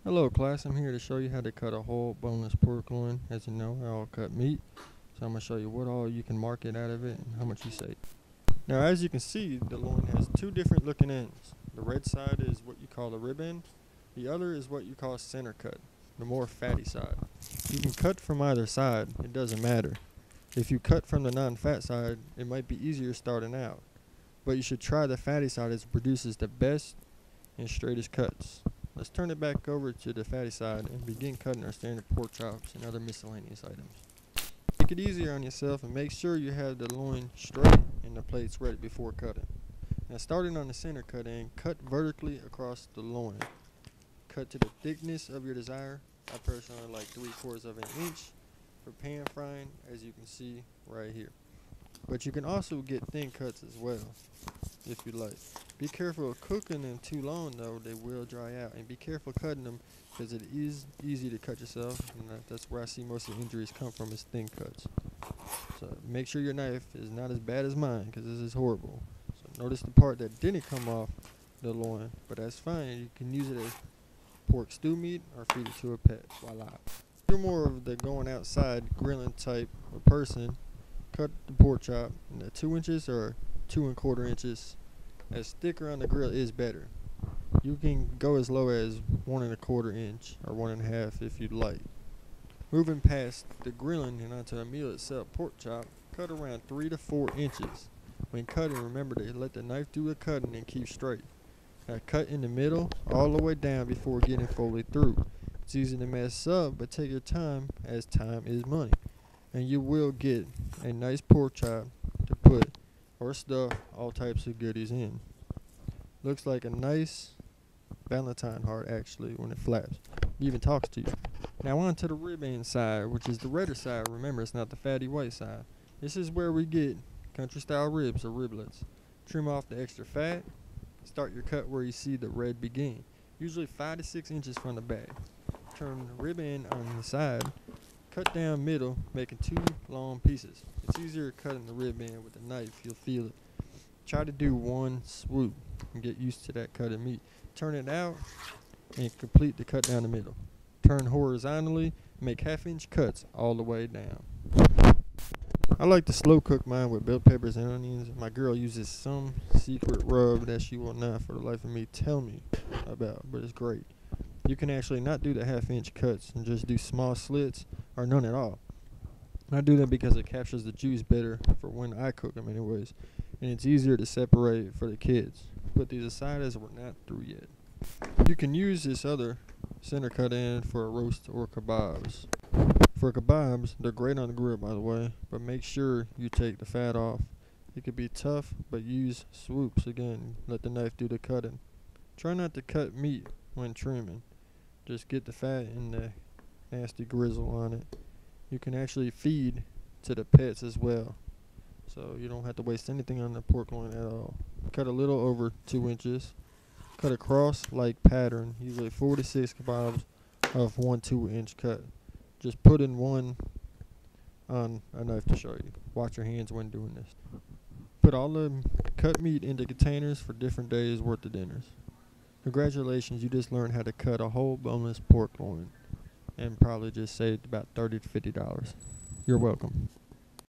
Hello class, I'm here to show you how to cut a whole boneless pork loin. As you know, I all cut meat. So I'm going to show you what all you can market out of it and how much you save. Now as you can see, the loin has two different looking ends. The red side is what you call the rib end. The other is what you call center cut, the more fatty side. You can cut from either side, it doesn't matter. If you cut from the non-fat side, it might be easier starting out. But you should try the fatty side as it produces the best and straightest cuts. Let's turn it back over to the fatty side and begin cutting our standard pork chops and other miscellaneous items. Make it easier on yourself and make sure you have the loin straight and the plates ready before cutting. Now starting on the center cut end, cut vertically across the loin. Cut to the thickness of your desire. I personally like 3/4 of an inch for pan frying, as you can see right here. But you can also get thin cuts as well, if you like. Be careful of cooking them too long though, they will dry out. And be careful cutting them because it is easy to cut yourself, and that's where I see most of the injuries come from, is thin cuts. So make sure your knife is not as bad as mine, because this is horrible. So notice the part that didn't come off the loin, but that's fine. You can use it as pork stew meat or feed it to a pet. Voila. If you're more of the going outside grilling type of person, cut the pork chop into 2 inches or 2¼ inches. As thicker on the grill is better. You can go as low as 1¼ inch or 1½ if you'd like. Moving past the grilling and onto a meal itself, pork chop, cut around 3 to 4 inches. When cutting, remember to let the knife do the cutting and keep straight. Now cut in the middle all the way down before getting fully through. It's easy to mess up, but take your time, as time is money. And you will get a nice pork chop to put or stuff all types of goodies in. Looks like a nice Valentine heart actually when it flaps. It even talks to you. Now on to the rib end side, which is the redder side. Remember, it's not the fatty white side. This is where we get country style ribs or riblets. Trim off the extra fat. Start your cut where you see the red begin, usually 5 to 6 inches from the back. Turn the rib end on the side. Cut down middle, making 2 long pieces. It's easier cutting the rib end with a knife, you'll feel it. Try to do one swoop and get used to that cut of meat. Turn it out and complete the cut down the middle. Turn horizontally, make 1/2 inch cuts all the way down. I like to slow cook mine with bell peppers and onions. My girl uses some secret rub that she will not for the life of me tell me about, but it's great. You can actually not do the 1/2 inch cuts and just do small slits or none at all. I do that because it captures the juice better for when I cook them anyways, and it's easier to separate for the kids. Put these aside as we're not through yet. You can use this other center cut end for a roast or kebabs. For kebabs, they're great on the grill by the way, but make sure you take the fat off. It could be tough, but use swoops again. Let the knife do the cutting. Try not to cut meat when trimming. Just get the fat and the nasty grizzle on it. You can actually feed to the pets as well, so you don't have to waste anything on the pork loin at all. Cut a little over 2 inches. Cut a cross-like pattern, usually 4 to 6 kebabs of 1 2-inch cut. Just put in one on a knife to show you. Watch your hands when doing this. Put all the cut meat into containers for different days worth of dinners. Congratulations, you just learned how to cut a whole boneless pork loin and probably just saved about $30 to $50. You're welcome.